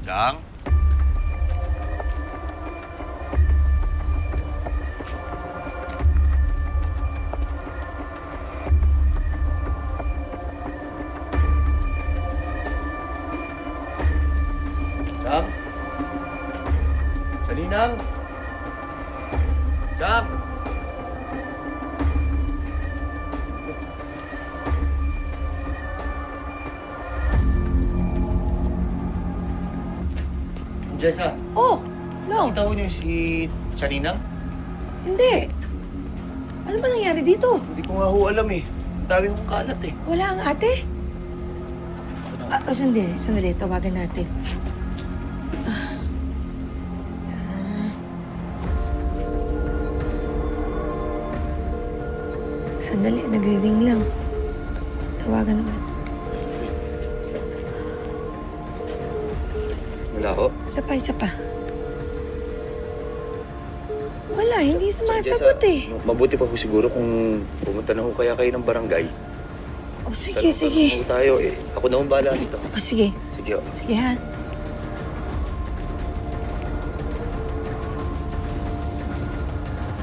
Chang? Chang? Salinang? Chang? Jessa, Oh, Long. nakita ko niyo si Salinang? Hindi. Ano ba nangyari dito? Hindi ko nga ho alam eh. Ang dami kong kalat eh. Wala ang ate? Sandali. Tawagan natin. Sandali, nagre-ring lang. Tawagan naman. Wala ho. Isa pa. Wala, hindi sumasagot eh. Mabuti pa po siguro kung pumunta na ho kaya kayo ng barangay. Oh, sige. Tayo eh. Ako na ho bahala nito. Oh, sige. Sige ho. Sige ha.